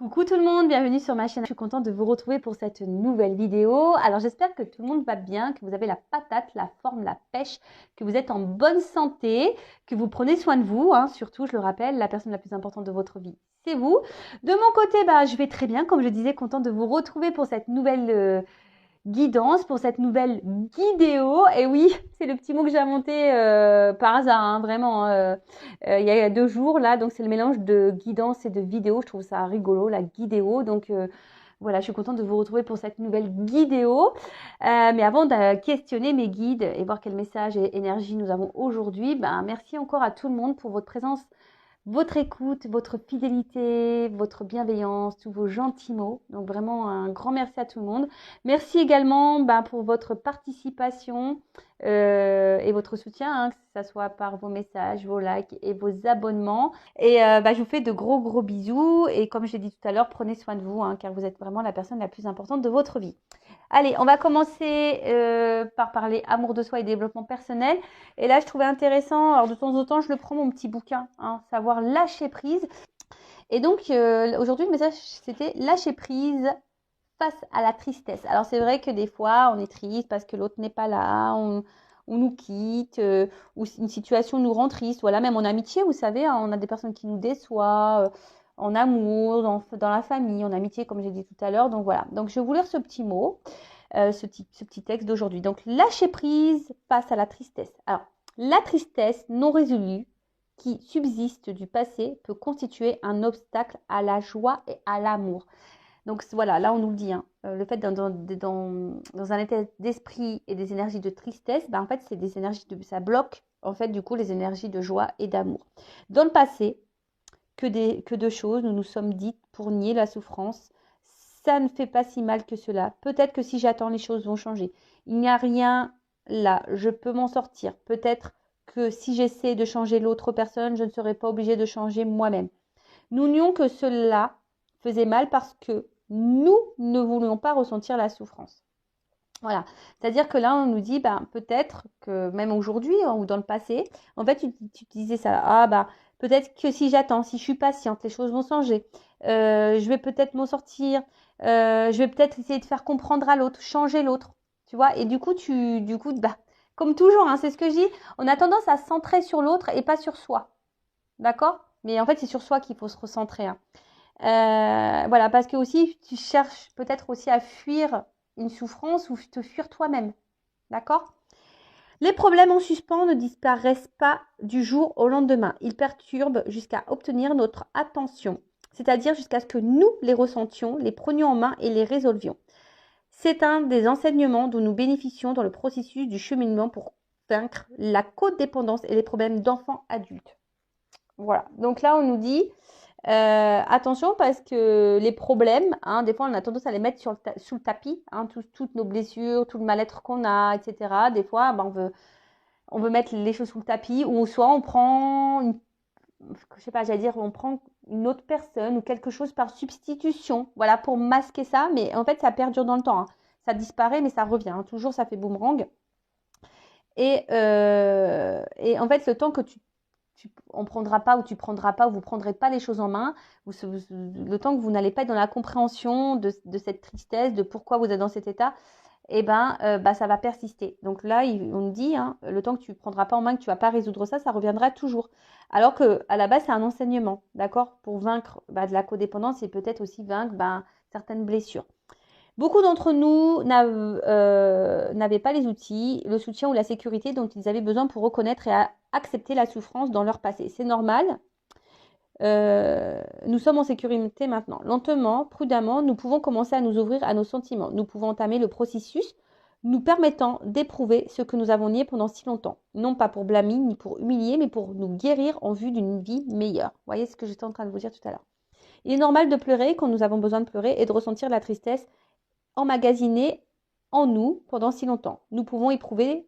Coucou tout le monde, bienvenue sur ma chaîne. Je suis contente de vous retrouver pour cette nouvelle vidéo. Alors j'espère que tout le monde va bien, que vous avez la patate, la forme, la pêche, que vous êtes en bonne santé, que vous prenez soin de vous. Surtout, je le rappelle, la personne la plus importante de votre vie, c'est vous. De mon côté, je vais très bien, comme je disais, contente de vous retrouver pour cette nouvelle guidance, pour cette nouvelle guidéo. Et oui, c'est le petit mot que j'ai inventé par hasard, vraiment. Il y a 2 jours, là, donc c'est le mélange de guidance et de vidéo. Je trouve ça rigolo, la guidéo. Donc voilà, je suis contente de vous retrouver pour cette nouvelle guidéo. Mais avant de questionner mes guides et voir quel message et énergie nous avons aujourd'hui, merci encore à tout le monde pour votre présence, votre écoute, votre fidélité, votre bienveillance, tous vos gentils mots. Donc vraiment un grand merci à tout le monde. Merci également pour votre participation et votre soutien, que ce soit par vos messages, vos likes et vos abonnements. Et je vous fais de gros bisous. Et comme je l'ai dit tout à l'heure, prenez soin de vous, car vous êtes vraiment la personne la plus importante de votre vie. Allez, on va commencer par parler amour de soi et développement personnel. Et là, je trouvais intéressant, alors de temps en temps, je le prends mon petit bouquin, savoir lâcher prise. Et donc, aujourd'hui, le message, c'était lâcher prise face à la tristesse. Alors, c'est vrai que des fois, on est triste parce que l'autre n'est pas là, on nous quitte, ou une situation nous rend triste. Voilà, même en amitié, vous savez, on a des personnes qui nous déçoivent, en amour, dans la famille, en amitié, comme j'ai dit tout à l'heure. Donc voilà, donc je vais vous lire ce petit mot, ce petit texte d'aujourd'hui. Donc, lâcher prise face à la tristesse. Alors, la tristesse non résolue qui subsiste du passé peut constituer un obstacle à la joie et à l'amour. Donc voilà, là on nous le dit, le fait dans un état d'esprit et des énergies de tristesse, en fait c'est des énergies ça bloque en fait du coup les énergies de joie et d'amour. Dans le passé, que de choses nous nous sommes dites pour nier la souffrance. Ça ne fait pas si mal que cela. Peut-être que si j'attends, les choses vont changer. Il n'y a rien là, je peux m'en sortir. Peut-être que si j'essaie de changer l'autre personne, je ne serai pas obligée de changer moi-même. Nous nions que cela faisait mal parce que nous ne voulions pas ressentir la souffrance. Voilà, c'est-à-dire que là, on nous dit, peut-être que même aujourd'hui ou dans le passé, en fait, tu disais ça, peut-être que si j'attends, si je suis patiente, les choses vont changer. Je vais peut-être m'en sortir. Je vais peut-être essayer de faire comprendre à l'autre, changer l'autre, tu vois. Et du coup, comme toujours, c'est ce que je dis, on a tendance à se centrer sur l'autre et pas sur soi, d'accord? Mais en fait, c'est sur soi qu'il faut se recentrer. Voilà, parce que aussi, tu cherches peut-être aussi à fuir une souffrance ou te fuir toi-même. D'accord? Les problèmes en suspens ne disparaissent pas du jour au lendemain. Ils perturbent jusqu'à obtenir notre attention, c'est-à-dire jusqu'à ce que nous les ressentions, les prenions en main et les résolvions. C'est un des enseignements dont nous bénéficions dans le processus du cheminement pour vaincre la codépendance et les problèmes d'enfants adultes. Voilà, donc là on nous dit attention parce que les problèmes, des fois on a tendance à les mettre sous le tapis, toutes nos blessures, tout le mal-être qu'on a, etc. Des fois, on veut mettre les choses sous le tapis ou soit on prend, on prend une autre personne ou quelque chose par substitution, voilà, pour masquer ça. Mais en fait, ça perdure dans le temps. Ça disparaît, mais ça revient. Toujours, ça fait boomerang. Et en fait, le temps que on prendra pas ou tu prendras pas ou vous prendrez pas les choses en main, le temps que vous n'allez pas être dans la compréhension de cette tristesse, de pourquoi vous êtes dans cet état, ça va persister. Donc là, on nous dit, le temps que tu prendras pas en main, que tu vas pas résoudre ça, ça reviendra toujours. Alors que à la base, c'est un enseignement, d'accord, pour vaincre de la codépendance et peut-être aussi vaincre certaines blessures. Beaucoup d'entre nous n'avaient pas les outils, le soutien ou la sécurité dont ils avaient besoin pour reconnaître et accepter la souffrance dans leur passé. C'est normal. Nous sommes en sécurité maintenant. Lentement, prudemment, nous pouvons commencer à nous ouvrir à nos sentiments. Nous pouvons entamer le processus nous permettant d'éprouver ce que nous avons nié pendant si longtemps. Non pas pour blâmer ni pour humilier, mais pour nous guérir en vue d'une vie meilleure. Vous voyez ce que j'étais en train de vous dire tout à l'heure. Il est normal de pleurer quand nous avons besoin de pleurer et de ressentir la tristesse emmagasinée en nous pendant si longtemps. Nous pouvons éprouver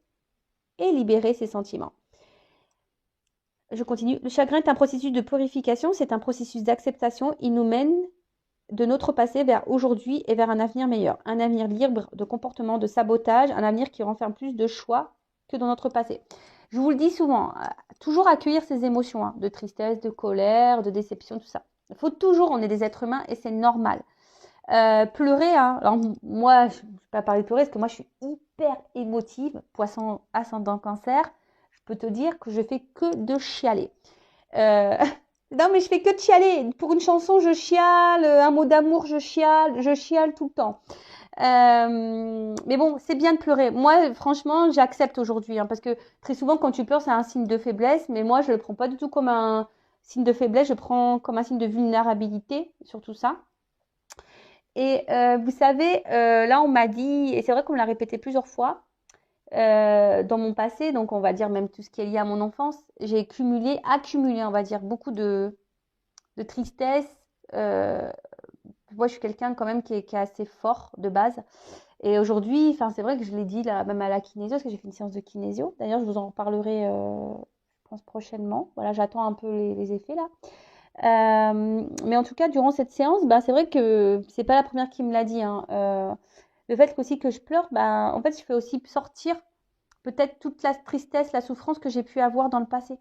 et libérer ces sentiments. Je continue. Le chagrin est un processus de purification, c'est un processus d'acceptation. Il nous mène de notre passé vers aujourd'hui et vers un avenir meilleur. Un avenir libre de comportements de sabotage, un avenir qui renferme plus de choix que dans notre passé. Je vous le dis souvent, toujours accueillir ces émotions, de tristesse, de colère, de déception, tout ça. Il faut toujours, on est des êtres humains et c'est normal. Pleurer, hein. Alors moi, je ne vais pas parler de pleurer parce que moi, je suis hyper émotive. Poisson ascendant cancer, je peux te dire que je fais que de chialer. Non, mais je fais que de chialer. Pour une chanson, je chiale. Un mot d'amour, je chiale tout le temps. Mais bon, c'est bien de pleurer. Moi, franchement, j'accepte aujourd'hui, hein, parce que très souvent, quand tu pleures, c'est un signe de faiblesse. Mais moi, je le prends pas du tout comme un signe de faiblesse. Je prends comme un signe de vulnérabilité, surtout ça. Et vous savez, là, on m'a dit, et c'est vrai qu'on me l'a répété plusieurs fois, dans mon passé, donc on va dire même tout ce qui est lié à mon enfance, j'ai accumulé, on va dire, beaucoup de tristesse. Moi, je suis quelqu'un quand même qui est assez fort de base. Et aujourd'hui, enfin, c'est vrai que je l'ai dit là, même à la kinésio, parce que j'ai fait une séance de kinésio. D'ailleurs, je vous en reparlerai, je pense, prochainement. Voilà, j'attends un peu les effets là. Mais en tout cas, durant cette séance, bah, c'est vrai que c'est pas la première qui me l'a dit, hein. Le fait aussi que je pleure, bah, en fait, je fais aussi sortir peut-être toute la tristesse, la souffrance que j'ai pu avoir dans le passé.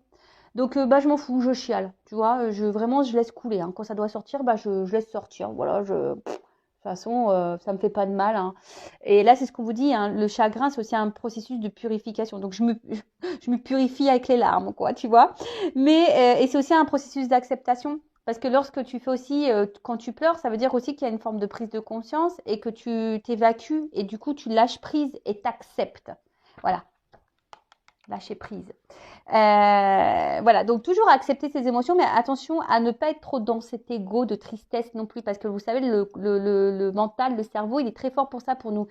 Donc, bah, je m'en fous, je chiale, tu vois. Vraiment, je laisse couler, hein. Quand ça doit sortir, bah, je laisse sortir. Voilà, de toute façon, ça me fait pas de mal, hein. Et là, c'est ce qu'on vous dit, hein, le chagrin, c'est aussi un processus de purification. Donc, je me purifie avec les larmes, quoi, tu vois. Mais, et c'est aussi un processus d'acceptation. Parce que lorsque tu fais aussi, quand tu pleures, ça veut dire aussi qu'il y a une forme de prise de conscience et que tu t'évacues et du coup, tu lâches prise et t'acceptes. Voilà, lâcher prise. Voilà, donc toujours accepter ses émotions, mais attention à ne pas être trop dans cet ego de tristesse non plus, parce que vous savez, le mental, le cerveau, il est très fort pour ça, pour nous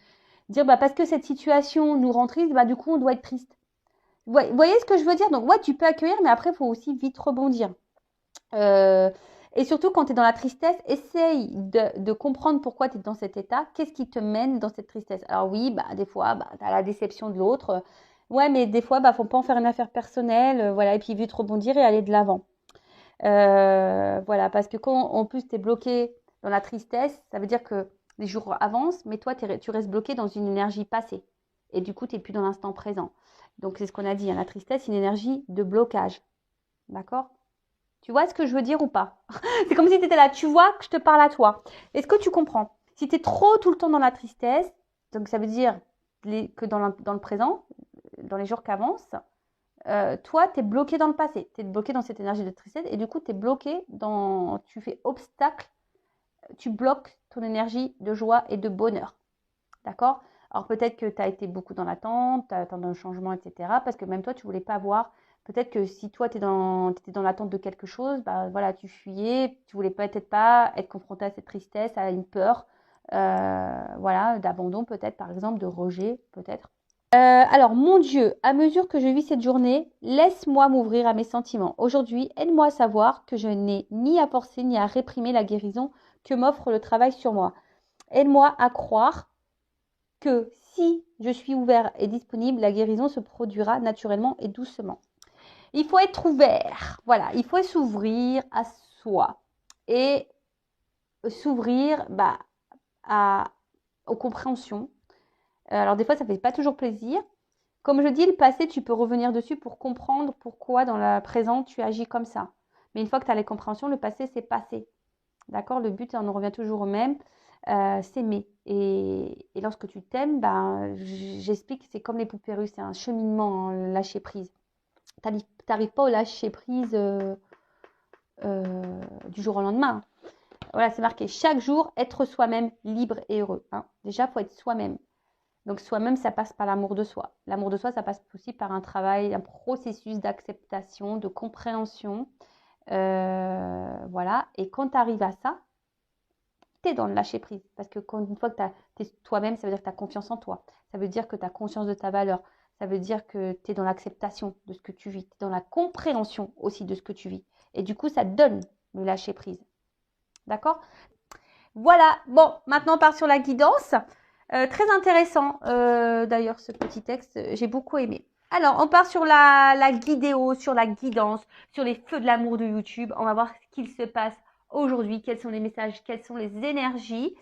dire, bah, parce que cette situation nous rend triste, bah, du coup, on doit être triste. Vous voyez ce que je veux dire? Donc, ouais, tu peux accueillir, mais après, il faut aussi vite rebondir. Et surtout, quand tu es dans la tristesse, essaye de comprendre pourquoi tu es dans cet état. Qu'est-ce qui te mène dans cette tristesse? Alors oui, bah, des fois, bah, tu as la déception de l'autre. Ouais, mais des fois, bah, faut pas en faire une affaire personnelle. Voilà, et puis vite rebondir et aller de l'avant. Voilà, parce que quand en plus tu es bloqué dans la tristesse, ça veut dire que les jours avancent, mais toi, tu restes bloqué dans une énergie passée. Et du coup, tu n'es plus dans l'instant présent. Donc, c'est ce qu'on a dit, hein, la tristesse, c'est une énergie de blocage. D'accord? Tu vois ce que je veux dire ou pas? C'est comme si tu étais là, tu vois que je te parle à toi. Est-ce que tu comprends? Si tu es trop tout le temps dans la tristesse, donc ça veut dire que dans le présent, dans les jours qui avancent, toi, tu es bloqué dans le passé. Tu es bloqué dans cette énergie de tristesse et du coup, tu es bloqué tu fais obstacle, tu bloques ton énergie de joie et de bonheur. D'accord? Alors peut-être que tu as été beaucoup dans l'attente, tu attends un changement, etc. Parce que même toi, tu ne voulais pas voir. Peut-être que si toi, tu étais dans l'attente de quelque chose, bah, voilà, tu fuyais, tu voulais peut-être pas être confronté à cette tristesse, à une peur, voilà, d'abandon peut-être, par exemple, de rejet peut-être. Alors, mon Dieu, à mesure que je vis cette journée, laisse-moi m'ouvrir à mes sentiments. Aujourd'hui, aide-moi à savoir que je n'ai ni à forcer ni à réprimer la guérison que m'offre le travail sur moi. Aide-moi à croire que si je suis ouvert et disponible, la guérison se produira naturellement et doucement. Il faut être ouvert, voilà, il faut s'ouvrir à soi et s'ouvrir bah, aux compréhensions. Alors des fois, ça ne fait pas toujours plaisir. Comme je dis, le passé, tu peux revenir dessus pour comprendre pourquoi dans la présent, tu agis comme ça. Mais une fois que tu as les compréhensions, le passé, c'est passé. D'accord? Le but, on en revient toujours au même, s'aimer. Et lorsque tu t'aimes, ben, j'explique, c'est comme les poupées russes, c'est un cheminement, hein, lâcher prise. Tu n'arrives pas au lâcher prise du jour au lendemain. Voilà, c'est marqué chaque jour, être soi-même libre et heureux. Hein. Déjà, il faut être soi-même. Donc, soi-même, ça passe par l'amour de soi. L'amour de soi, ça passe aussi par un travail, un processus d'acceptation, de compréhension. Voilà. Et quand tu arrives à ça, tu es dans le lâcher prise. Parce que une fois que tu es toi-même, ça veut dire que tu as confiance en toi. Ça veut dire que tu as conscience de ta valeur. Ça veut dire que tu es dans l'acceptation de ce que tu vis. Tu es dans la compréhension aussi de ce que tu vis. Et du coup, ça te donne le lâcher prise. D'accord? Voilà. Bon, maintenant on part sur la guidance. Très intéressant d'ailleurs ce petit texte. J'ai beaucoup aimé. Alors, on part sur la guidéo, sur la guidance, sur les feux de l'amour de YouTube. On va voir ce qu'il se passe aujourd'hui, quels sont les messages, quelles sont les énergies.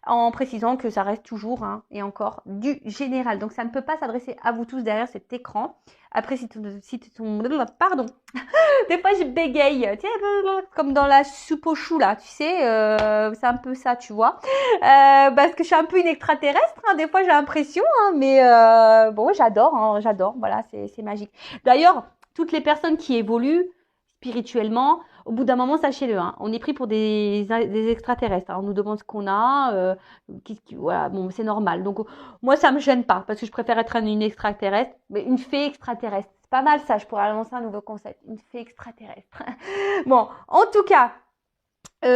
en précisant que ça reste toujours, hein, et encore, du général. Donc, ça ne peut pas s'adresser à vous tous derrière cet écran. Après, si ton pardon, des fois, je bégaye, tu sais, comme dans la soupe au chou, là, tu sais, c'est un peu ça, tu vois. Parce que je suis un peu une extraterrestre, hein, des fois, j'ai l'impression, hein, mais bon, j'adore, voilà, c'est magique. D'ailleurs, toutes les personnes qui évoluent spirituellement, au bout d'un moment, sachez-le, hein, on est pris pour des extraterrestres, hein, on nous demande ce qu'on a, voilà, bon, c'est normal. Donc, moi, ça me gêne pas, parce que je préfère être une extraterrestre, mais une fée extraterrestre. C'est pas mal ça, je pourrais annoncer un nouveau concept, une fée extraterrestre. Bon, en tout cas,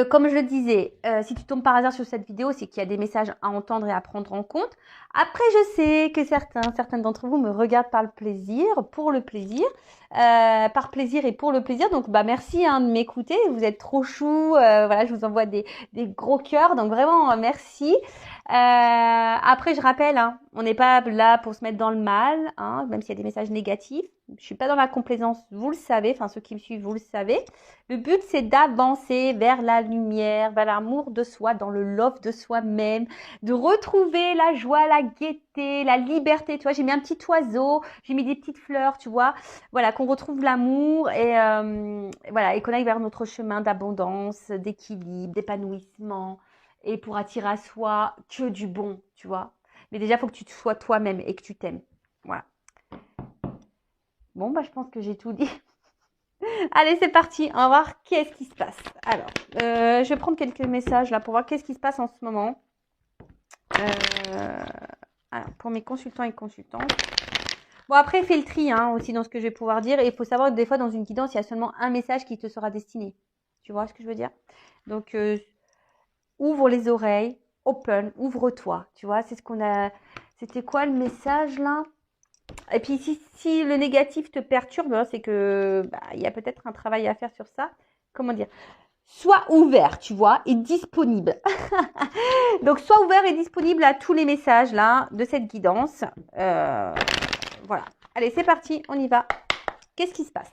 comme je le disais, si tu tombes par hasard sur cette vidéo, c'est qu'il y a des messages à entendre et à prendre en compte. Après, je sais que certaines d'entre vous me regardent par le plaisir, pour le plaisir, par plaisir et pour le plaisir. Donc, bah merci hein, de m'écouter. Vous êtes trop chou. Voilà, je vous envoie des gros cœurs. Donc vraiment, merci. Après, je rappelle, hein, on n'est pas là pour se mettre dans le mal, hein, même s'il y a des messages négatifs. Je suis pas dans la complaisance, vous le savez. Enfin, ceux qui me suivent, vous le savez. Le but, c'est d'avancer vers la lumière, vers l'amour de soi, dans le love de soi-même, de retrouver la joie, la gaieté, la liberté. Tu vois, j'ai mis un petit oiseau, j'ai mis des petites fleurs, tu vois. Voilà, qu'on retrouve l'amour et voilà, et qu'on aille vers notre chemin d'abondance, d'équilibre, d'épanouissement et pour attirer à soi que du bon, tu vois. Mais déjà, il faut que tu sois toi-même et que tu t'aimes. Voilà. Bon, bah, je pense que j'ai tout dit. Allez, c'est parti. On va voir qu'est-ce qui se passe. Alors, je vais prendre quelques messages là pour voir qu'est-ce qui se passe en ce moment. Alors, pour mes consultants et consultantes. Bon, après, fais le tri hein, aussi dans ce que je vais pouvoir dire. Et il faut savoir que des fois, dans une guidance, il y a seulement un message qui te sera destiné. Tu vois ce que je veux dire? Donc, ouvre les oreilles, open, ouvre-toi. Tu vois, c'est ce qu'on a. C'était quoi le message là? Et puis, si le négatif te perturbe, hein, c'est que y a peut-être un travail à faire sur ça. Comment dire? Sois ouvert, tu vois, et disponible. Donc, sois ouvert et disponible à tous les messages là de cette guidance. Voilà. Allez, c'est parti, on y va. Qu'est-ce qui se passe?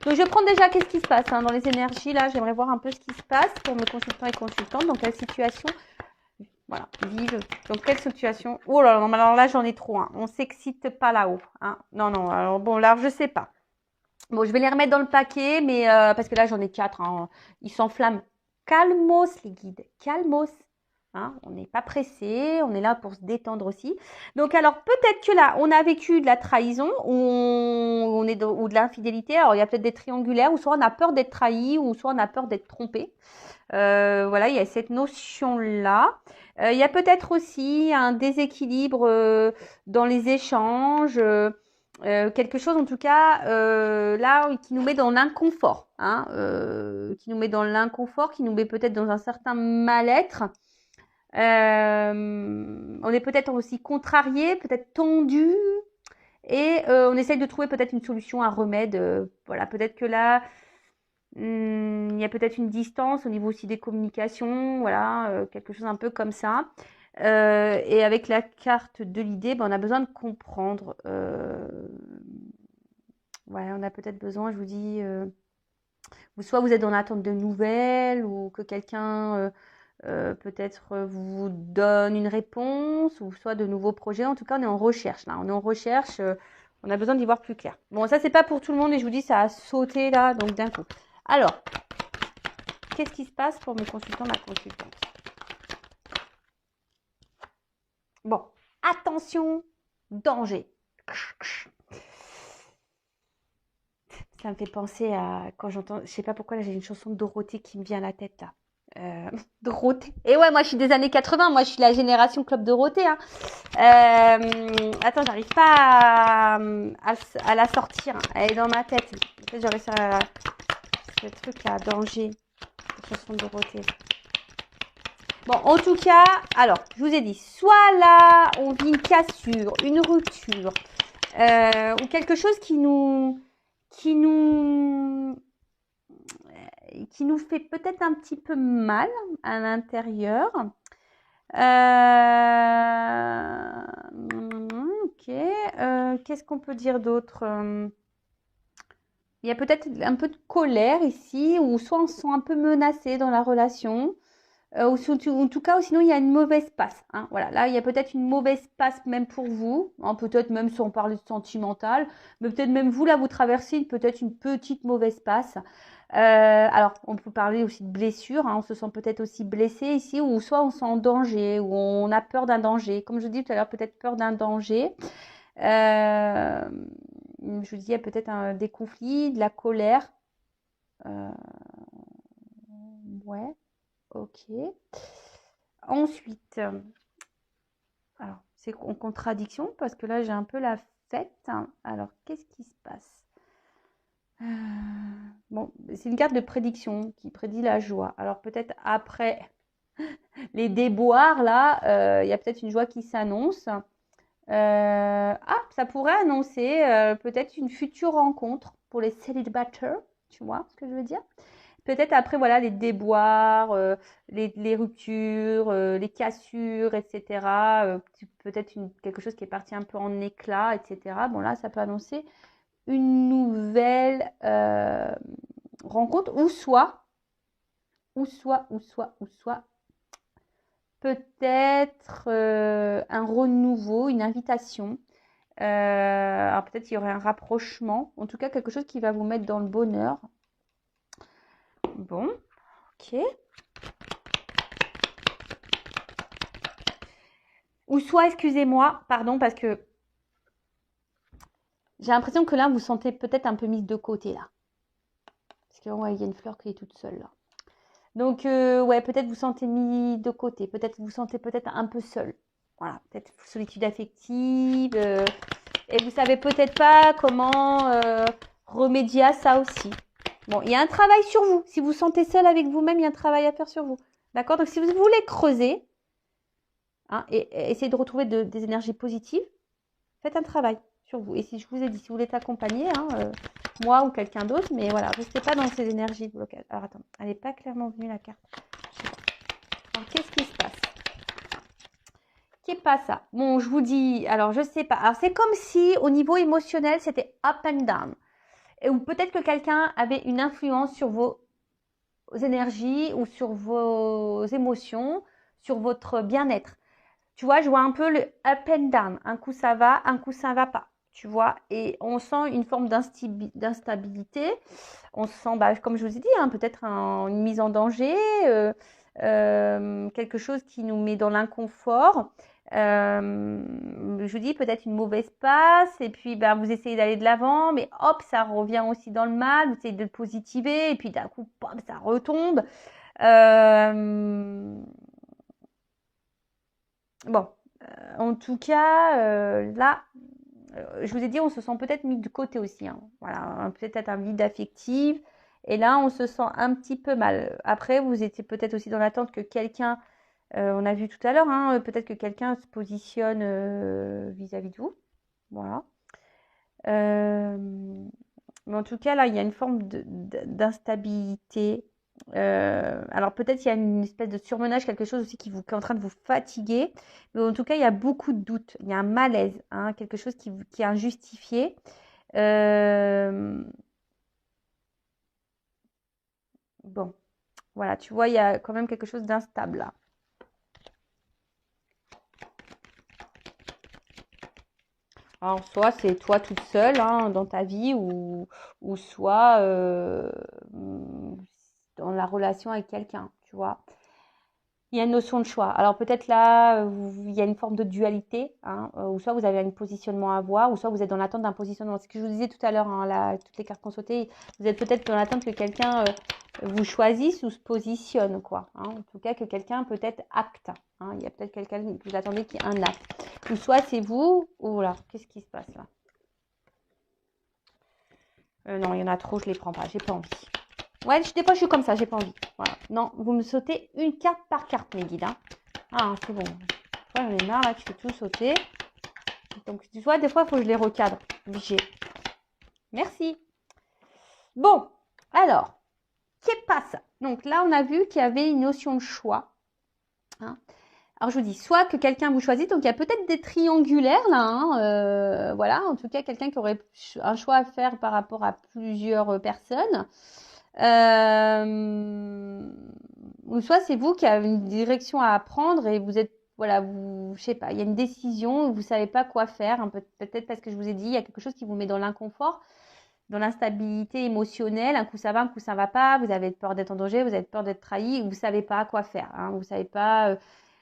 Donc, je prends déjà qu'est-ce qui se passe hein, dans les énergies là. J'aimerais voir un peu ce qui se passe pour mes consultants et consultantes. Donc, quelle situation? Voilà, vive. Donc, quelle situation? Oh là là, non, alors là, j'en ai trop. Hein. On s'excite pas là-haut. Hein. Non, non, alors bon, là, je sais pas. Bon, je vais les remettre dans le paquet, mais parce que là, j'en ai 4. Hein. Ils s'enflamment. Calmos, les guides. Calmos. Hein. On n'est pas pressé. On est là pour se détendre aussi. Donc, alors, peut-être que là, on a vécu de la trahison ou de l'infidélité. Alors, il y a peut-être des triangulaires, ou soit on a peur d'être trahi, ou soit on a peur d'être trompé. Voilà, il y a cette notion-là. Il y a peut-être aussi un déséquilibre dans les échanges, quelque chose en tout cas là qui nous met dans l'inconfort, hein, qui nous met dans l'inconfort, qui nous met peut-être dans un certain mal-être. On est peut-être aussi contrarié, peut-être tendu, et on essaye de trouver peut-être une solution, un remède. Voilà, peut-être que là, il y a peut-être une distance au niveau aussi des communications, voilà, quelque chose un peu comme ça. Et avec la carte de l'idée, on a besoin de comprendre. Ouais, on a peut-être besoin, je vous dis, soit vous êtes en attente de nouvelles, ou que quelqu'un peut-être vous donne une réponse, ou soit de nouveaux projets. En tout cas, on est en recherche là. On est en recherche. On a besoin d'y voir plus clair. Bon, ça c'est pas pour tout le monde et je vous dis, ça a sauté là, donc d'un coup. Alors, qu'est-ce qui se passe pour mes consultants, ma consultante? Bon, attention, danger. Ça me fait penser à quand j'entends, je sais pas pourquoi là j'ai une chanson de Dorothée qui me vient à la tête là. Dorothée. Et ouais, moi je suis des années 80, moi je suis la génération Club Dorothée. Hein. Attends, j'arrive pas à la sortir. Elle est dans ma tête. Peut-être j'aurais ça. Ce truc là, danger. La chanson de Dorothée. Bon, en tout cas, alors, je vous ai dit, soit là, on vit une cassure, une rupture, ou quelque chose qui nous fait peut-être un petit peu mal à l'intérieur. Ok. Qu'est-ce qu'on peut dire d'autre? Il y a peut-être un peu de colère ici, ou soit on se sent un peu menacé dans la relation. En tout cas, ou sinon il y a une mauvaise passe. Hein, voilà, là il y a peut-être une mauvaise passe même pour vous, hein, peut-être même sans parler de sentimental, mais peut-être même vous là vous traversez peut-être une petite mauvaise passe. Alors on peut parler aussi de blessure, hein, on se sent peut-être aussi blessé ici, ou soit on se sent en danger, ou on a peur d'un danger. Comme je dis tout à l'heure, peut-être peur d'un danger. Je vous dis, il y a peut-être des conflits, de la colère. Ouais, ok. Ensuite, alors c'est en contradiction parce que là j'ai un peu la fête. Alors qu'est-ce qui se passe? Bon, c'est une carte de prédiction qui prédit la joie. Alors peut-être après les déboires là, il y a peut-être une joie qui s'annonce. Ça pourrait annoncer peut-être une future rencontre pour les célibataires. Tu vois ce que je veux dire? Peut-être après, voilà, les déboires, les ruptures, les cassures, etc. Peut-être quelque chose qui est parti un peu en éclat, etc. Bon, là, ça peut annoncer une nouvelle rencontre, ou soit, peut-être un renouveau, une invitation. Alors peut-être il y aurait un rapprochement, en tout cas quelque chose qui va vous mettre dans le bonheur. Bon, ok. Ou soit, excusez-moi, pardon, parce que j'ai l'impression que là, vous sentez peut-être un peu mise de côté, là. Parce que, ouais, il y a une fleur qui est toute seule, là. Donc, ouais, peut-être vous sentez mis de côté. Peut-être vous sentez peut-être un peu seul. Voilà, peut-être solitude affective. Et vous savez peut-être pas comment remédier à ça aussi. Bon, il y a un travail sur vous. Si vous sentez seul avec vous-même, il y a un travail à faire sur vous. D'accord? Donc, si vous voulez creuser, hein, et essayer de retrouver des énergies positives, faites un travail sur vous. Et si je vous ai dit, si vous voulez t'accompagner, hein, moi ou quelqu'un d'autre, mais voilà, restez pas dans ces énergies de blocage. Alors attends, elle n'est pas clairement venue la carte. Alors qu'est-ce qui se passe? Qu'est pas ça? Bon, je vous dis, alors je sais pas. Alors c'est comme si au niveau émotionnel, c'était up and down. Ou peut-être que quelqu'un avait une influence sur vos énergies ou sur vos émotions, sur votre bien-être. Tu vois, je vois un peu le up and down. Un coup ça va, un coup ça va pas. Tu vois, et on sent une forme d'instabilité. On sent, bah, comme je vous ai dit, hein, peut-être une mise en danger, quelque chose qui nous met dans l'inconfort. Je vous dis peut-être une mauvaise passe, et puis bah, vous essayez d'aller de l'avant, mais hop, ça revient aussi dans le mal, vous essayez de le positiver, et puis d'un coup, pop, ça retombe. Bon, en tout cas, là, je vous ai dit, on se sent peut-être mis de côté aussi. Hein. Voilà, peut-être un vide affectif. Et là, on se sent un petit peu mal. Après, vous étiez peut-être aussi dans l'attente que quelqu'un, on a vu tout à l'heure, hein, peut-être que quelqu'un se positionne vis-à-vis de vous. Voilà. Mais en tout cas, là, il y a une forme d'instabilité. Alors peut-être il y a une espèce de surmenage, quelque chose aussi qui est en train de vous fatiguer. Mais en tout cas, il y a beaucoup de doutes. Il y a un malaise, hein, quelque chose qui est injustifié. Bon, voilà, tu vois, il y a quand même quelque chose d'instable là. Alors, soit c'est toi toute seule hein, dans ta vie, ou soit dans la relation avec quelqu'un, tu vois. Il y a une notion de choix. Alors peut-être là, il y a une forme de dualité, hein, ou soit vous avez un positionnement à avoir, ou soit vous êtes dans l'attente d'un positionnement. Ce que je vous disais tout à l'heure, hein, là, toutes les cartes qu'on sautait, vous êtes peut-être dans l'attente que quelqu'un vous choisisse ou se positionne, quoi. Hein. En tout cas, que quelqu'un peut-être acte. Hein. Il y a peut-être quelqu'un que vous attendez qui ait un acte. Ou soit c'est vous, ou voilà, qu'est-ce qui se passe là? Non, il y en a trop, je les prends pas, j'ai pas envie. Ouais, des fois je suis comme ça, j'ai pas envie. Voilà. Non, vous me sautez une carte par carte, mes guides. Hein. Ah, c'est bon. Ouais, j'en ai marre là, tu fais tout sauter. Donc, tu vois, des fois, il faut que je les recadre. Obligé. Merci. Bon, alors, qu'est pas ça? Donc là, on a vu qu'il y avait une notion de choix. Hein. Alors, je vous dis, soit que quelqu'un vous choisit, donc il y a peut-être des triangulaires là. Hein, voilà, en tout cas, quelqu'un qui aurait un choix à faire par rapport à plusieurs personnes. ou soit c'est vous qui avez une direction à prendre et vous êtes, voilà, vous, je sais pas, il y a une décision, vous savez pas quoi faire, hein, peut-être parce que je vous ai dit, il y a quelque chose qui vous met dans l'inconfort, dans l'instabilité émotionnelle, un coup ça va, un coup ça va pas, vous avez peur d'être en danger, vous avez peur d'être trahi, vous savez pas quoi faire, hein, vous savez pas,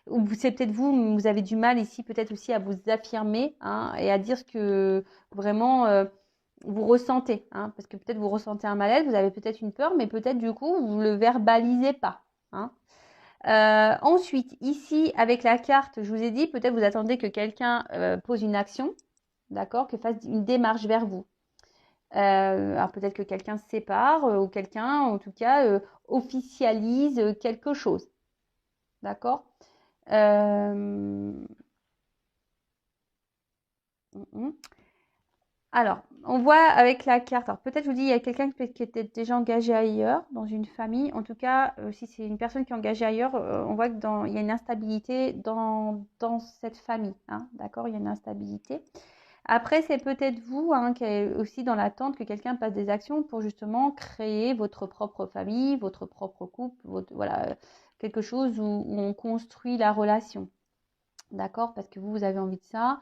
ou c'est peut-être vous, vous avez du mal ici peut-être aussi à vous affirmer, hein, et à dire ce que vraiment vous ressentez, hein, parce que peut-être vous ressentez un malaise, vous avez peut-être une peur, mais peut-être du coup vous le verbalisez pas, hein. Ensuite, ici, avec la carte, je vous ai dit, peut-être vous attendez que quelqu'un pose une action, d'accord, que fasse une démarche vers vous. Alors peut-être que quelqu'un se sépare ou quelqu'un, en tout cas, officialise quelque chose, d'accord. euh, mm, mm. Alors, on voit avec la carte, alors peut-être je vous dis, il y a quelqu'un qui était déjà engagé ailleurs, dans une famille. En tout cas, si c'est une personne qui est engagée ailleurs, on voit que il y a une instabilité dans cette famille, hein, d'accord, il y a une instabilité. Après, c'est peut-être vous, hein, qui est aussi dans l'attente que quelqu'un passe des actions pour justement créer votre propre famille, votre propre couple, voilà, quelque chose où on construit la relation, d'accord, parce que vous avez envie de ça.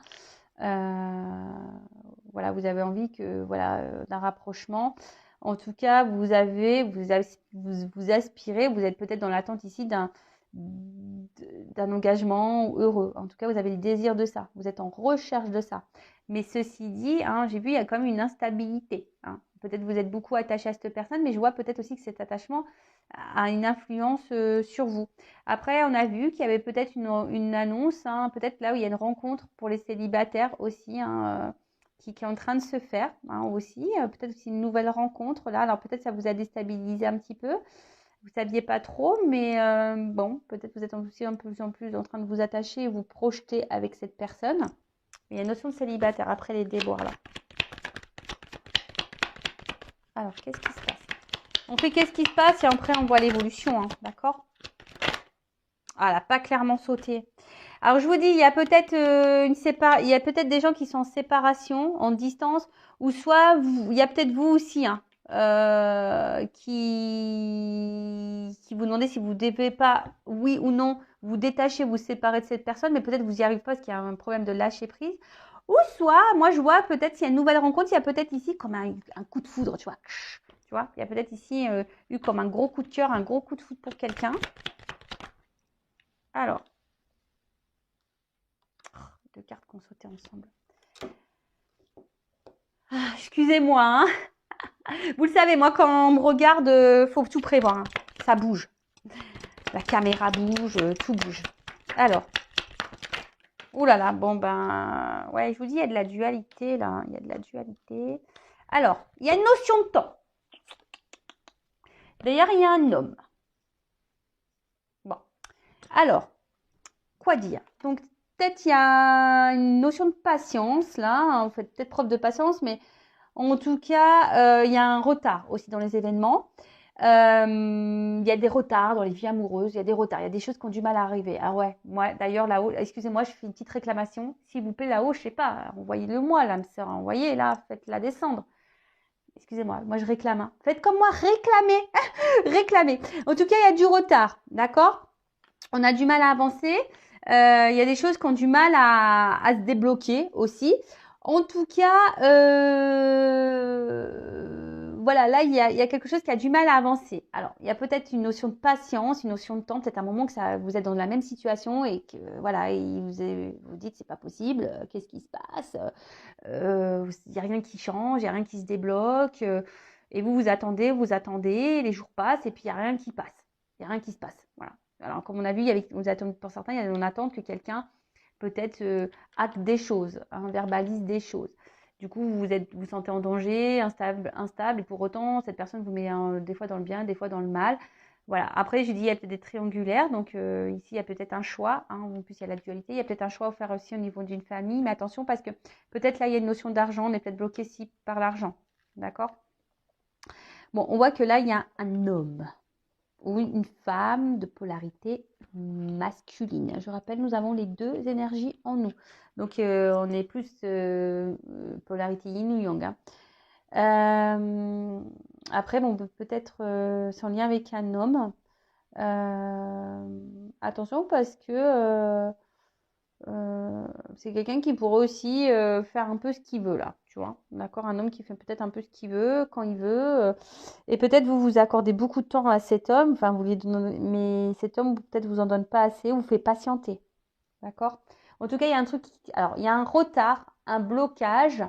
Voilà, vous avez envie que, voilà, d'un rapprochement. En tout cas, vous aspirez, vous êtes peut-être dans l'attente ici d'un engagement heureux. En tout cas, vous avez le désir de ça. Vous êtes en recherche de ça. Mais ceci dit, hein, j'ai vu, il y a quand même une instabilité, hein. Peut-être vous êtes beaucoup attaché à cette personne, mais je vois peut-être aussi que cet attachement a une influence sur vous. Après, on a vu qu'il y avait peut-être une annonce, hein, peut-être là où il y a une rencontre pour les célibataires aussi, hein, qui est en train de se faire, hein, aussi. Peut-être aussi une nouvelle rencontre là. Alors peut-être ça vous a déstabilisé un petit peu. Vous saviez pas trop, mais bon, peut-être vous êtes aussi un peu plus en plus en train de vous attacher et vous projeter avec cette personne. Il y a une notion de célibataire après les déboires là. Alors, qu'est-ce qui se passe? On fait qu'est-ce qui se passe et après on voit l'évolution, hein, d'accord? Ah, elle n'a pas clairement sauté. Alors, je vous dis, il y a peut-être il y a peut-être des gens qui sont en séparation, en distance, ou soit il y a peut-être vous aussi, hein, qui vous demandez si vous devez pas, oui ou non, vous détacher, vous séparer de cette personne, mais peut-être vous n'y arrivez pas parce qu'il y a un problème de lâcher prise. Ou soit, moi, je vois peut-être s'il y a une nouvelle rencontre, il y a peut-être ici comme un coup de foudre, tu vois. Tu vois, il y a peut-être ici eu comme un gros coup de cœur, un gros coup de foudre pour quelqu'un. Alors, deux cartes qui ont sauté ensemble. Ah, excusez-moi, hein. Vous le savez, moi, quand on me regarde, faut tout prévoir, hein. Ça bouge. La caméra bouge, tout bouge. Alors, oh là là, bon ben, ouais, je vous dis, il y a de la dualité là, il y a de la dualité. Alors, il y a une notion de temps. D'ailleurs, il y a un homme. Bon, alors, quoi dire? Donc, peut-être il y a une notion de patience là, hein. Vous faites peut-être preuve de patience, mais en tout cas, il y a un retard aussi dans les événements. Il y a des retards dans les vies amoureuses, il y a des retards, il y a des choses qui ont du mal à arriver. Ah ouais, moi d'ailleurs là-haut, excusez-moi, je fais une petite réclamation. S'il vous plaît, là-haut, je sais pas, envoyez-le moi, l'âme sœur, envoyez là, faites-la descendre. Excusez-moi, moi je réclame, hein. Faites comme moi, réclamez, réclamez. En tout cas, il y a du retard, d'accord? On a du mal à avancer. Il y a des choses qui ont du mal à se débloquer aussi. En tout cas, voilà, là, il y a quelque chose qui a du mal à avancer. Alors, il y a peut-être une notion de patience, une notion de temps, peut-être un moment que vous êtes dans la même situation et que, voilà, et vous dites, c'est pas possible, qu'est-ce qui se passe? Il n'y a rien qui change, il n'y a rien qui se débloque. Et vous attendez, les jours passent et puis il n'y a rien qui passe. Il n'y a rien qui se passe. Voilà. Alors, comme on a vu, pour certains, il y a une attente que quelqu'un peut-être acte des choses, hein, verbalise des choses. Du coup, vous sentez en danger, instable, et pour autant, cette personne vous met des fois dans le bien, des fois dans le mal. Voilà. Après, je dis, il y a peut-être des triangulaires, donc ici, il y a peut-être un choix, hein, en plus, il y a la dualité, il y a peut-être un choix à faire aussi au niveau d'une famille, mais attention, parce que peut-être là, il y a une notion d'argent, on est peut-être bloqué ici par l'argent, d'accord? Bon, on voit que là, il y a un homme ou une femme de polarité masculine. Je rappelle, nous avons les deux énergies en nous. Donc, on est plus polarité yin ou yang, hein. Après, bon, peut-être c'est en lien avec un homme. Attention parce que c'est quelqu'un qui pourrait aussi faire un peu ce qu'il veut là, tu vois. D'accord? Un homme qui fait peut-être un peu ce qu'il veut, quand il veut. Et peut-être vous vous accordez beaucoup de temps à cet homme, enfin vous lui donnez, mais cet homme peut-être vous en donne pas assez ou vous fait patienter. D'accord? En tout cas, il y a un truc alors il y a un retard, un blocage,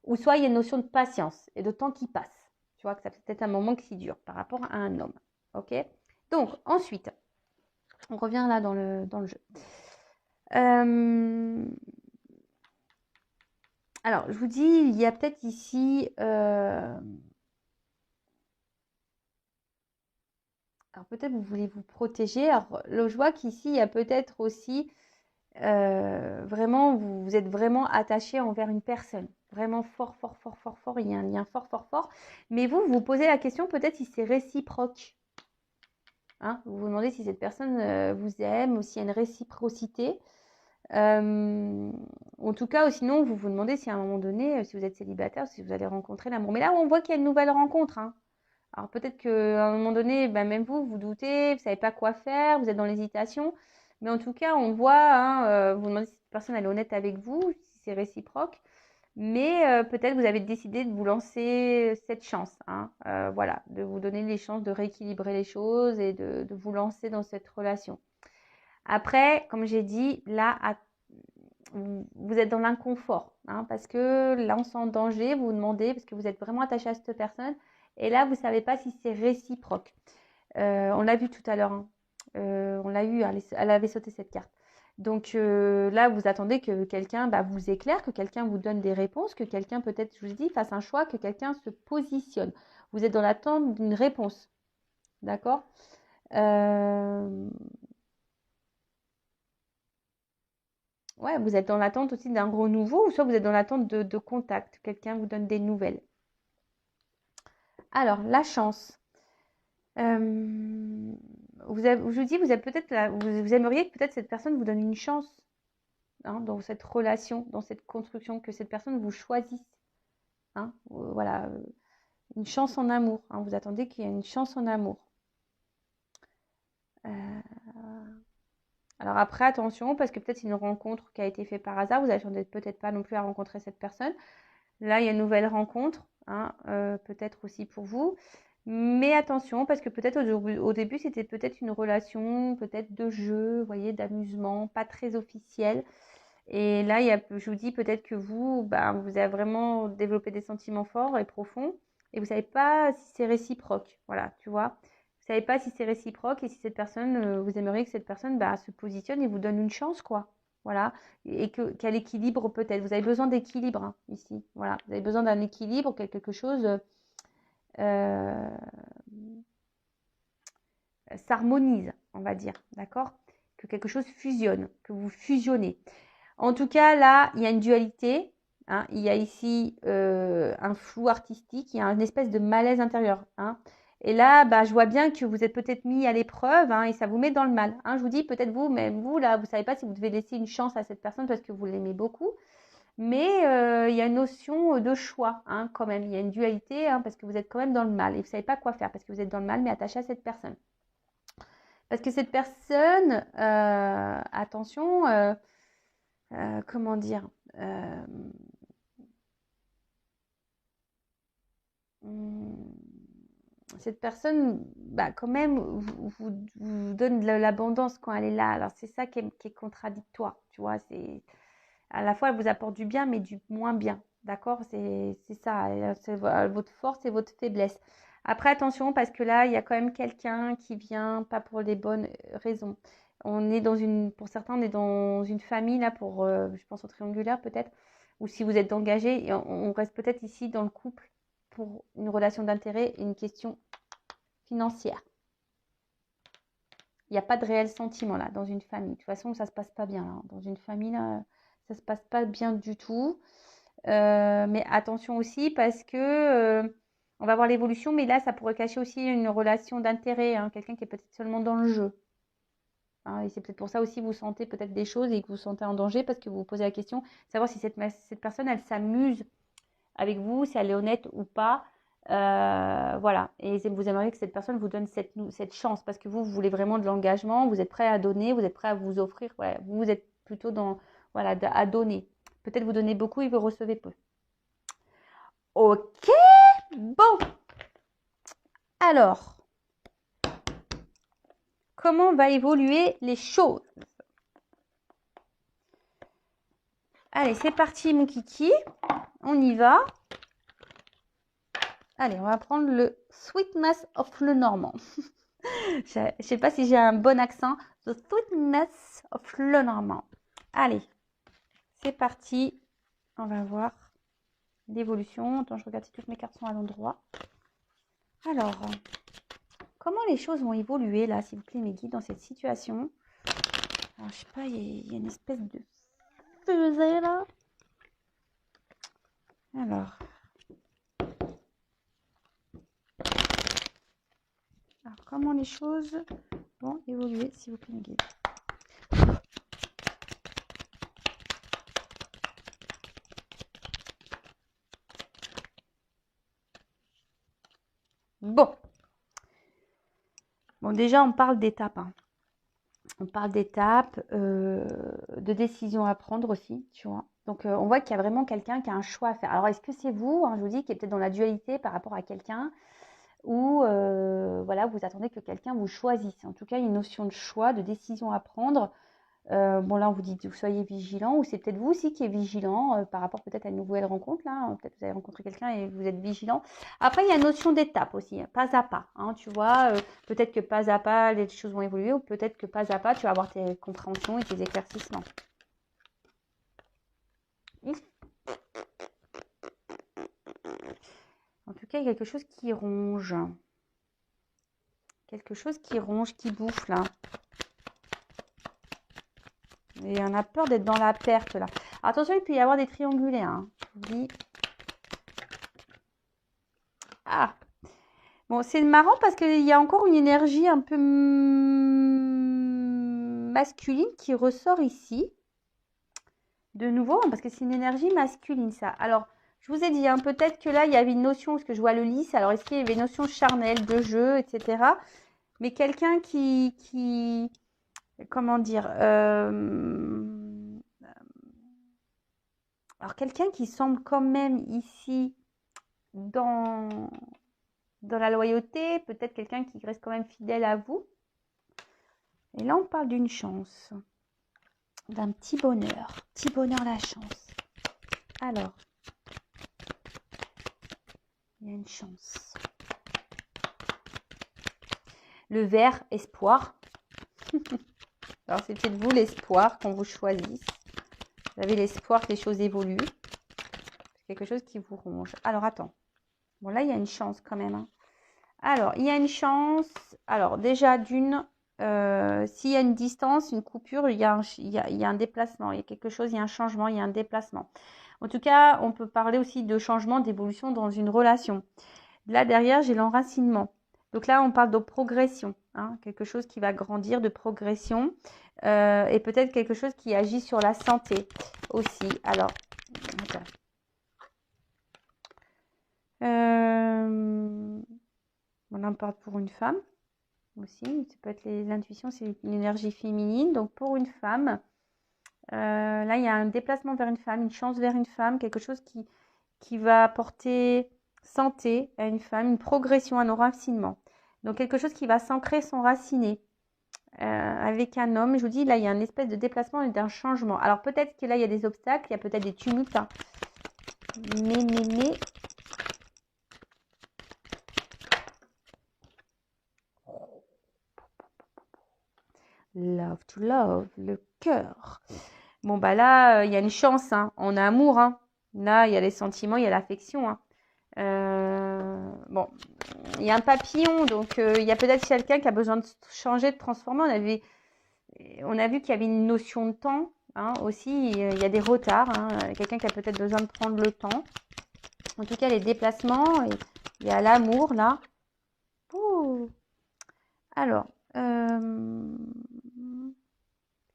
ou soit il y a une notion de patience et de temps qui passe. Tu vois que ça fait peut-être un moment qui dure par rapport à un homme. Ok? Donc ensuite, on revient là dans le jeu. Alors, je vous dis, il y a peut-être ici. Alors, peut-être vous voulez vous protéger. Alors, je vois qu'ici, il y a peut-être aussi. Vraiment, vous êtes vraiment attaché envers une personne. Vraiment fort, fort, fort, fort, fort. Il y a un lien fort, fort, fort. Mais vous vous posez la question peut-être si c'est réciproque. Hein, vous vous demandez si cette personne vous aime ou s'il y a une réciprocité. En tout cas, ou sinon, vous vous demandez si à un moment donné, si vous êtes célibataire, si vous allez rencontrer l'amour. Mais là, on voit qu'il y a une nouvelle rencontre. Hein. Alors peut-être qu'à un moment donné, ben, même vous, vous doutez, vous savez pas quoi faire, vous êtes dans l'hésitation. Mais en tout cas, on voit, hein, vous demandez si cette personne elle est honnête avec vous, si c'est réciproque. Mais peut-être vous avez décidé de vous lancer cette chance. Hein, voilà, de vous donner les chances de rééquilibrer les choses et de vous lancer dans cette relation. Après, comme j'ai dit, là, vous êtes dans l'inconfort, hein, parce que là, on sent en danger, vous vous demandez, parce que vous êtes vraiment attaché à cette personne, et là, vous ne savez pas si c'est réciproque. On l'a vu tout à l'heure, hein. On l'a eu, elle avait sauté cette carte. Donc là, vous attendez que quelqu'un vous éclaire, que quelqu'un vous donne des réponses, que quelqu'un peut-être, je vous dis, fasse un choix, que quelqu'un se positionne. Vous êtes dans l'attente d'une réponse, d'accord? Ouais, vous êtes dans l'attente aussi d'un renouveau, ou soit vous êtes dans l'attente de contact, quelqu'un vous donne des nouvelles. Alors, la chance. Je vous dis, vous avez peut-être vous aimeriez que peut-être cette personne vous donne une chance, hein, dans cette relation, dans cette construction, que cette personne vous choisisse. Hein, voilà, une chance en amour. Hein, vous attendez qu'il y ait une chance en amour. Alors après, attention, parce que peut-être c'est une rencontre qui a été faite par hasard. Vous n'attendez peut-être pas non plus à rencontrer cette personne. Là, il y a une nouvelle rencontre, hein, peut-être aussi pour vous. Mais attention, parce que peut-être au début, c'était peut-être une relation, peut-être de jeu, vous voyez, d'amusement, pas très officielle. Et là, je vous dis peut-être que vous avez vraiment développé des sentiments forts et profonds, et vous savez pas si c'est réciproque. Voilà, tu vois. Vous savez pas si c'est réciproque et si cette personne, vous aimeriez que cette personne se positionne et vous donne une chance, quoi. Voilà, et qu'elle équilibre peut-être. Vous avez besoin d'équilibre, hein, ici. Voilà, vous avez besoin d'un équilibre, quelque chose euh, s'harmonise, on va dire, d'accord? Que quelque chose fusionne, que vous fusionnez. En tout cas, là, il y a une dualité. Hein, il y a ici un flou artistique, il y a une espèce de malaise intérieur. Hein. Et là, je vois bien que vous êtes peut-être mis à l'épreuve, hein, et ça vous met dans le mal. Hein. Je vous dis, peut-être vous, même vous, là, vous ne savez pas si vous devez laisser une chance à cette personne parce que vous l'aimez beaucoup. Mais il y a une notion de choix, hein, quand même. Il y a une dualité, hein, parce que vous êtes quand même dans le mal. Et vous ne savez pas quoi faire parce que vous êtes dans le mal, mais attaché à cette personne. Parce que cette personne, attention, comment dire, hum, cette personne, quand même, vous donne de l'abondance quand elle est là. Alors, c'est ça qui est contradictoire, tu vois. C'est, à la fois, elle vous apporte du bien, mais du moins bien. D'accord? C'est ça. C'est votre force et votre faiblesse. Après, attention, parce que là, il y a quand même quelqu'un qui vient pas pour les bonnes raisons. On est pour certains, on est dans une famille, là, je pense au triangulaire peut-être, ou si vous êtes engagé, et on reste peut-être ici dans le couple pour une relation d'intérêt et une question financière. Il n'y a pas de réel sentiment là dans une famille. De toute façon, ça ne se passe pas bien. Là. Dans une famille, là, ça ne se passe pas bien du tout. Mais attention aussi parce que on va voir l'évolution, mais là, ça pourrait cacher aussi une relation d'intérêt. Hein, quelqu'un qui est peut-être seulement dans le jeu. Hein, et c'est peut-être pour ça aussi que vous sentez peut-être des choses et que vous vous sentez en danger parce que vous vous posez la question, savoir si cette personne, elle s'amuse avec vous, si elle est honnête ou pas. Voilà. Et vous aimeriez que cette personne vous donne cette chance parce que vous voulez vraiment de l'engagement, vous êtes prêt à donner, vous êtes prêt à vous offrir. Voilà. Vous êtes plutôt dans, voilà, à donner. Peut-être vous donnez beaucoup et vous recevez peu. Ok, bon. Alors, comment va évoluer les choses? Allez, c'est parti, mon kiki. On y va. Allez, on va prendre le Sweetness of le Normand. Je ne sais pas si j'ai un bon accent. The Sweetness of le Normand. Allez, c'est parti. On va voir l'évolution. Attends, je regarde si toutes mes cartes sont à l'endroit. Alors, comment les choses vont évoluer là, s'il vous plaît, mes guides, dans cette situation? Alors, je sais pas, il y a une espèce de fusée là. Alors, comment les choses vont évoluer, s'il vous plaît, mes guides? Bon. Bon, déjà, on parle d'étapes. Hein. On parle d'étapes, de décisions à prendre aussi, tu vois. Donc, on voit qu'il y a vraiment quelqu'un qui a un choix à faire. Alors, est-ce que c'est vous, hein, je vous dis, qui est peut-être dans la dualité par rapport à quelqu'un ou voilà, vous attendez que quelqu'un vous choisisse. En tout cas, il y a une notion de choix, de décision à prendre. Bon, là, on vous dit que vous soyez vigilant, ou c'est peut-être vous aussi qui êtes vigilant par rapport peut-être à une nouvelle rencontre. Là, peut-être que vous avez rencontré quelqu'un et vous êtes vigilant. Après, il y a une notion d'étape aussi, hein, pas à pas. Hein, tu vois, peut-être que pas à pas, les choses vont évoluer, ou peut-être que pas à pas, tu vas avoir tes compréhensions et tes éclaircissements. En tout cas, il y a quelque chose qui ronge. Quelque chose qui ronge, qui bouffe, là. Et on a peur d'être dans la perte, là. Alors, attention, il peut y avoir des triangulaires. Hein. Je vous dis. Ah! Bon, c'est marrant parce qu'il y a encore une énergie un peu masculine qui ressort ici. De nouveau, parce que c'est une énergie masculine, ça. Alors, je vous ai dit, hein, peut-être que là, il y avait une notion, parce que je vois le lys. Alors, est-ce qu'il y avait une notion charnelle, de jeu, etc. Mais quelqu'un qui comment dire, alors quelqu'un qui semble quand même ici dans la loyauté, peut-être quelqu'un qui reste quand même fidèle à vous. Et là, on parle d'une chance, d'un petit bonheur la chance. Alors, il y a une chance. Le vert, espoir. Alors, c'est peut-être vous l'espoir qu'on vous choisisse. Vous avez l'espoir que les choses évoluent. C'est quelque chose qui vous ronge. Alors, attends. Bon, là, il y a une chance quand même. Hein. Alors, il y a une chance. Alors, déjà, d'une, s'il y a une distance, une coupure, il y a un déplacement. Il y a quelque chose, il y a un changement, il y a un déplacement. En tout cas, on peut parler aussi de changement, d'évolution dans une relation. Là, derrière, j'ai l'enracinement. Donc là, on parle de progression. Hein, quelque chose qui va grandir, de progression. Et peut-être quelque chose qui agit sur la santé aussi. Alors, attends. On en parle pour une femme aussi. Ça peut être l'intuition, c'est une énergie féminine. Donc pour une femme, là il y a un déplacement vers une femme, une chance vers une femme, quelque chose qui va apporter santé à une femme, une progression, un enracinement. Donc quelque chose qui va s'ancrer, s'enraciner avec un homme. Je vous dis, là il y a une espèce de déplacement et d'un changement. Alors peut-être que là il y a des obstacles, il y a peut-être des tumultes. Hein. Mais love to love, le cœur. Bon, bah là, il y a une chance. Hein. On a amour. Hein. Là, il y a les sentiments, il y a l'affection. Hein. Bon, il y a un papillon. Donc, il y a peut-être quelqu'un qui a besoin de changer, de transformer. On a vu qu'il y avait une notion de temps. Hein, aussi, il y a des retards. Hein. Quelqu'un qui a peut-être besoin de prendre le temps. En tout cas, les déplacements. Il y a l'amour, là. Ouh. Alors,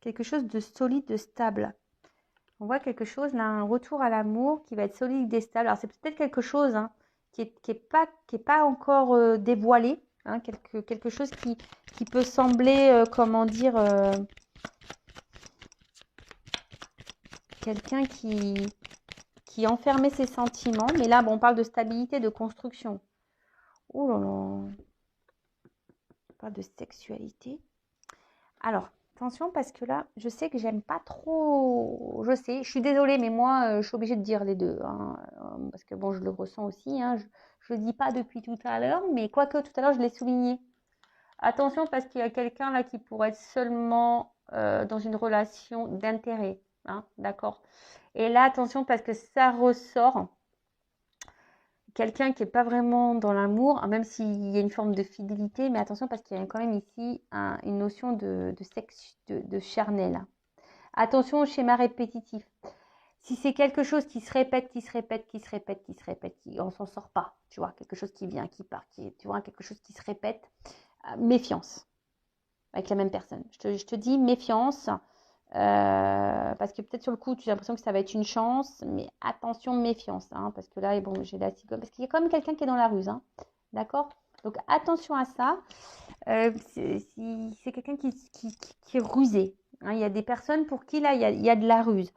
quelque chose de solide, de stable. On voit quelque chose, là, un retour à l'amour qui va être solide et stable. Alors, c'est peut-être quelque chose hein, qui est pas encore dévoilé, hein, quelque chose qui peut sembler, comment dire, quelqu'un qui enfermait ses sentiments. Mais là, bon, on parle de stabilité, de construction. Oh là là, on parle de sexualité. Alors, attention parce que là, je sais que j'aime pas trop. Je sais, je suis désolée, mais moi, je suis obligée de dire les deux, hein, parce que bon, je le ressens aussi. Hein, je le dis pas depuis tout à l'heure, mais quoique tout à l'heure, je l'ai souligné. Attention parce qu'il y a quelqu'un là qui pourrait être seulement dans une relation d'intérêt, hein, d'accord. Et là, attention parce que ça ressort quelqu'un qui n'est pas vraiment dans l'amour, hein, même s'il y a une forme de fidélité, mais attention parce qu'il y a quand même ici une notion de sexe, de charnel. Attention au schéma répétitif. Si c'est quelque chose qui se répète, on s'en sort pas, tu vois, quelque chose qui vient, qui part, tu vois, quelque chose qui se répète, méfiance avec la même personne. Je te dis méfiance, parce que peut-être sur le coup, tu as l'impression que ça va être une chance, mais attention, méfiance, hein, parce que là, bon, j'ai la cigogne, parce qu'il y a quand même quelqu'un qui est dans la ruse, hein, d'accord? Donc attention à ça. C'est quelqu'un qui est rusé, hein. Il y a des personnes pour qui là, il y a de la ruse.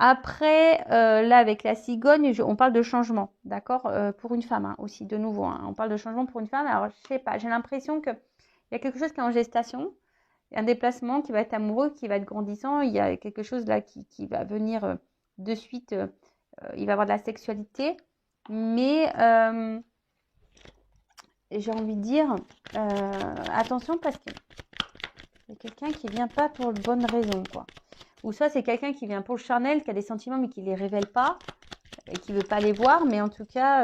Après, là, avec la cigogne, on parle de changement, d'accord, pour une femme, hein, aussi, de nouveau, hein, on parle de changement pour une femme. Alors, je sais pas, j'ai l'impression qu'il y a quelque chose qui est en gestation, un déplacement qui va être amoureux, qui va être grandissant. Il y a quelque chose là qui va venir de suite. Il va avoir de la sexualité, mais j'ai envie de dire attention parce que c'est quelqu'un qui vient pas pour de bonnes raisons, quoi. Ou soit c'est quelqu'un qui vient pour le charnel, qui a des sentiments mais qui les révèle pas et qui veut pas les voir. Mais en tout cas,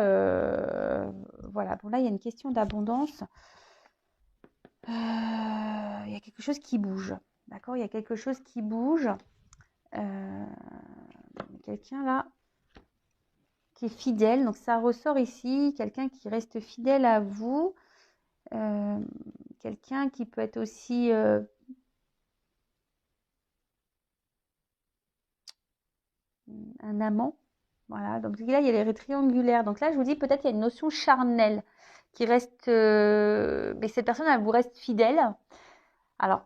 voilà. Bon là, il y a une question d'abondance. Il y a quelque chose qui bouge, d'accord? Il y a quelque chose qui bouge. Quelqu'un là qui est fidèle, donc ça ressort ici, quelqu'un qui reste fidèle à vous, quelqu'un qui peut être aussi un amant, voilà. Donc là il y a les triangulaires, donc là je vous dis peut-être il y a une notion charnelle qui reste, mais cette personne elle vous reste fidèle. Alors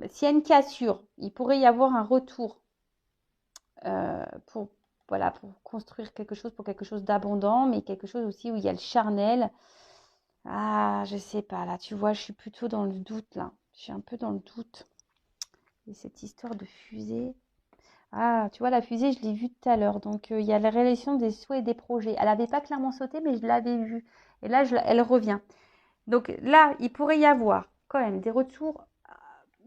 s'il y a une cassure, il pourrait y avoir un retour pour voilà, pour construire quelque chose, pour quelque chose d'abondant, mais quelque chose aussi où il y a le charnel. Ah, je sais pas, là, tu vois, je suis plutôt dans le doute, là. Je suis un peu dans le doute. Et cette histoire de fusée. Ah, tu vois, la fusée, je l'ai vue tout à l'heure. Donc, il y a la réalisation des souhaits et des projets. Elle n'avait pas clairement sauté, mais je l'avais vue. Et là, elle revient. Donc, là, il pourrait y avoir quand même des retours,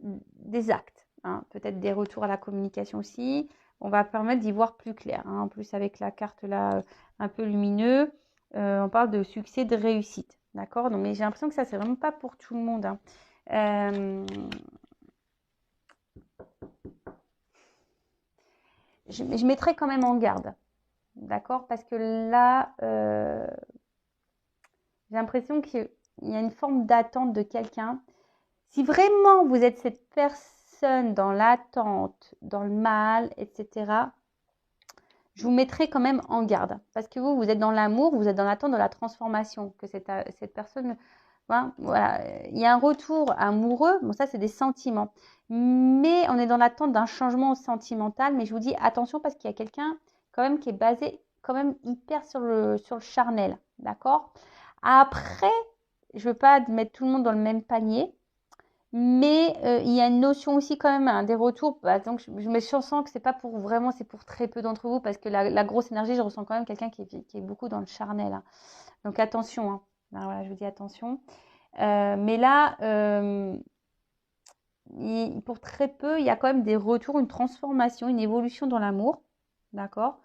des actes, hein. Peut-être des retours à la communication aussi. On va permettre d'y voir plus clair, hein. En plus, avec la carte là, un peu lumineux, on parle de succès, de réussite. D'accord? Donc, mais j'ai l'impression que ça, c'est vraiment pas pour tout le monde, hein. Je mettrai quand même en garde. D'accord? Parce que là, j'ai l'impression qu'il y a une forme d'attente de quelqu'un. Si vraiment vous êtes cette personne dans l'attente, dans le mal, etc., je vous mettrai quand même en garde. Parce que vous êtes dans l'amour, vous êtes dans l'attente de la transformation. Que cette personne, hein, voilà, il y a un retour amoureux. Bon, ça, c'est des sentiments. Mais on est dans l'attente d'un changement sentimental. Mais je vous dis attention parce qu'il y a quelqu'un quand même qui est basé quand même hyper sur le charnel. D'accord? Après, je ne veux pas mettre tout le monde dans le même panier. Mais il y a une notion aussi quand même, hein, des retours. Bah, donc je sens que c'est pas pour vraiment, c'est pour très peu d'entre vous parce que la grosse énergie, je ressens quand même quelqu'un qui est beaucoup dans le charnel, hein. Donc attention, hein. Ben, voilà, je vous dis attention. Mais là, pour très peu, il y a quand même des retours, une transformation, une évolution dans l'amour, d'accord,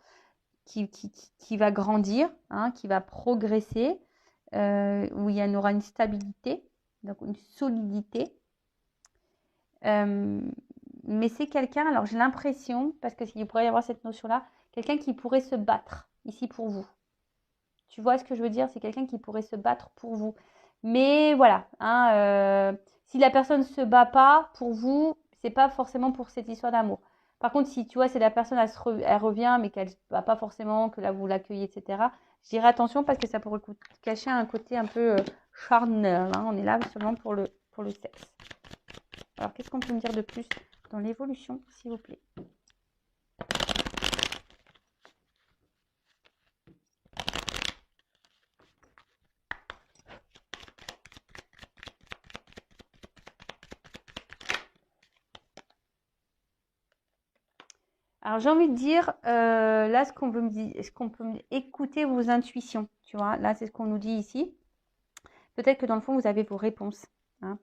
qui va grandir, hein, qui va progresser, où il y aura une stabilité, donc une solidité. Mais c'est quelqu'un, alors j'ai l'impression, parce qu'il pourrait y avoir cette notion-là, quelqu'un qui pourrait se battre ici pour vous. Tu vois ce que je veux dire? C'est quelqu'un qui pourrait se battre pour vous. Mais voilà, hein, si la personne ne se bat pas pour vous, c'est pas forcément pour cette histoire d'amour. Par contre, si tu vois, c'est la personne, elle revient, mais qu'elle ne va pas forcément, que là vous l'accueillez, etc., Je dirais attention parce que ça pourrait cacher un côté un peu charnel. Hein. On est là seulement pour le sexe. Alors, qu'est-ce qu'on peut me dire de plus dans l'évolution, s'il vous plaît? Alors, j'ai envie de dire, là, ce qu'on peut me dire, écouter vos intuitions, tu vois. Là, c'est ce qu'on nous dit ici. Peut-être que dans le fond, vous avez vos réponses. Hein.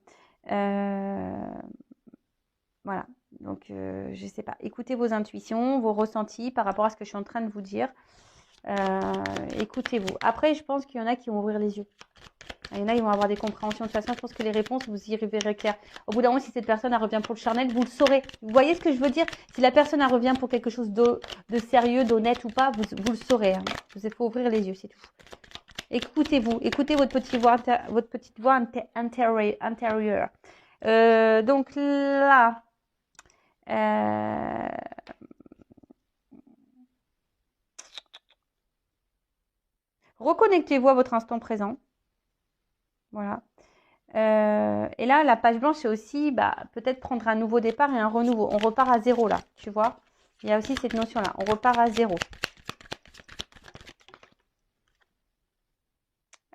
Voilà. Donc, je ne sais pas. Écoutez vos intuitions, vos ressentis par rapport à ce que je suis en train de vous dire. Écoutez-vous. Après, je pense qu'il y en a qui vont ouvrir les yeux. Il y en a, ils vont avoir des compréhensions. De toute façon, je pense que les réponses, vous y verrez clair. Au bout d'un moment, si cette personne elle revient pour le charnel, vous le saurez. Vous voyez ce que je veux dire? Si la personne elle revient pour quelque chose de sérieux, d'honnête ou pas, vous le saurez. Hein. Il faut ouvrir les yeux, c'est tout. Écoutez-vous. Écoutez votre petite voix intérieure. Donc là, reconnectez-vous à votre instant présent. Voilà. Et là, la page blanche, c'est aussi peut-être prendre un nouveau départ et un renouveau. On repart à zéro là, tu vois. Il y a aussi cette notion-là. On repart à zéro.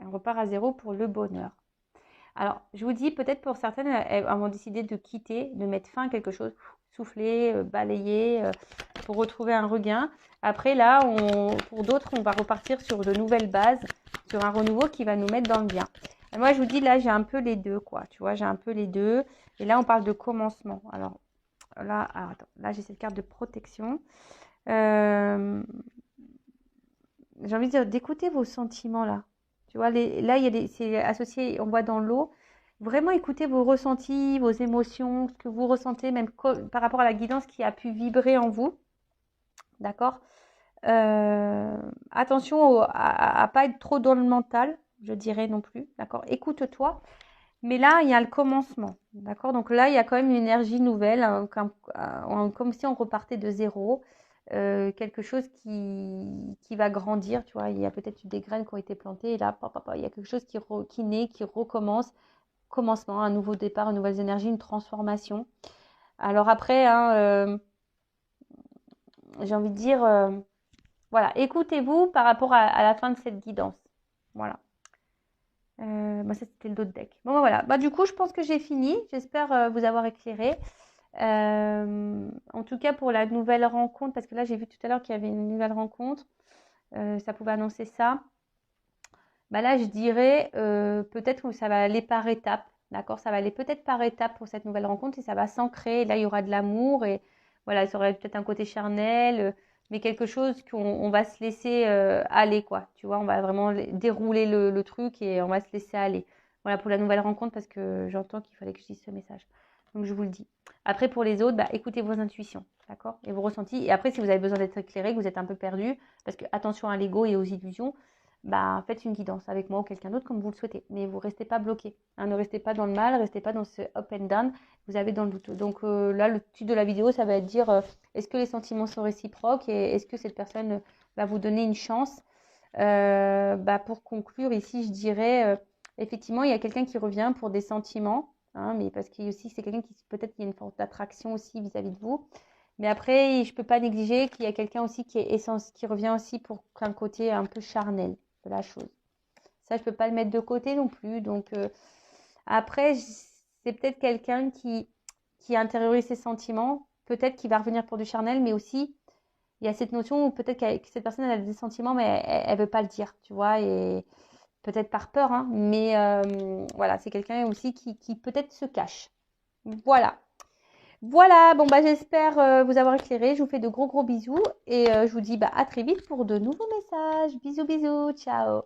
On repart à zéro pour le bonheur. Alors, je vous dis, peut-être pour certaines, elles vont décider de quitter, de mettre fin à quelque chose, souffler, balayer, pour retrouver un regain. Après, là, pour d'autres, on va repartir sur de nouvelles bases, sur un renouveau qui va nous mettre dans le bien. Et moi, je vous dis, là, j'ai un peu les deux, quoi. Tu vois, j'ai un peu les deux. Et là, on parle de commencement. Alors, attends. Là, j'ai cette carte de protection. J'ai envie de dire, d'écouter vos sentiments, là. Tu vois, là, c'est associé, on voit dans l'eau. Vraiment écoutez vos ressentis, vos émotions, ce que vous ressentez, même par rapport à la guidance qui a pu vibrer en vous. D'accord? Attention à ne pas être trop dans le mental, je dirais non plus. D'accord? Écoute-toi. Mais là, il y a le commencement. D'accord? Donc là, il y a quand même une énergie nouvelle, hein, comme si on repartait de zéro. Quelque chose qui va grandir, tu vois, il y a peut-être des graines qui ont été plantées et là, il y a quelque chose qui naît, qui recommence, commencement, un nouveau départ, une nouvelle énergie, une transformation. Alors après, hein, j'ai envie de dire, voilà, écoutez-vous par rapport à la fin de cette guidance. Voilà. Ça, c'était le dos de deck. Bon, voilà. Du coup, je pense que j'ai fini. J'espère vous avoir éclairé. En tout cas pour la nouvelle rencontre, parce que là j'ai vu tout à l'heure qu'il y avait une nouvelle rencontre, ça pouvait annoncer ça. Là je dirais peut-être que ça va aller par étapes, d'accord, ça va aller peut-être par étapes pour cette nouvelle rencontre et ça va s'ancrer. Là il y aura de l'amour et voilà, ça aurait peut-être un côté charnel, mais quelque chose qu'on va se laisser aller, quoi, tu vois, on va vraiment dérouler le truc et on va se laisser aller. Voilà pour la nouvelle rencontre, parce que j'entends qu'il fallait que je dise ce message. Donc, je vous le dis. Après, pour les autres, écoutez vos intuitions, d'accord? Et vos ressentis. Et après, si vous avez besoin d'être éclairé, que vous êtes un peu perdu, parce que attention à l'ego et aux illusions, faites une guidance avec moi ou quelqu'un d'autre comme vous le souhaitez. Mais vous ne restez pas bloqué. Hein, ne restez pas dans le mal, ne restez pas dans ce up and down. Vous avez dans le doute. Donc là, le titre de la vidéo, ça va être dire est-ce que les sentiments sont réciproques et est-ce que cette personne va vous donner une chance? Pour conclure ici, je dirais effectivement, il y a quelqu'un qui revient pour des sentiments. Hein, mais parce qu'il aussi c'est quelqu'un qui peut-être qu'il y a une forme d'attraction aussi vis-à-vis de vous, mais après je peux pas négliger qu'il y a quelqu'un aussi qui revient aussi pour un côté un peu charnel de la chose. Ça je peux pas le mettre de côté non plus. Donc après c'est peut-être quelqu'un qui intériorise ses sentiments, peut-être qu'il va revenir pour du charnel, mais aussi il y a cette notion où peut-être que cette personne elle a des sentiments mais elle veut pas le dire, tu vois, et peut-être par peur, hein, mais voilà, c'est quelqu'un aussi qui peut-être se cache. Voilà. Voilà, bon j'espère vous avoir éclairé. Je vous fais de gros bisous et je vous dis à très vite pour de nouveaux messages. Bisous, ciao.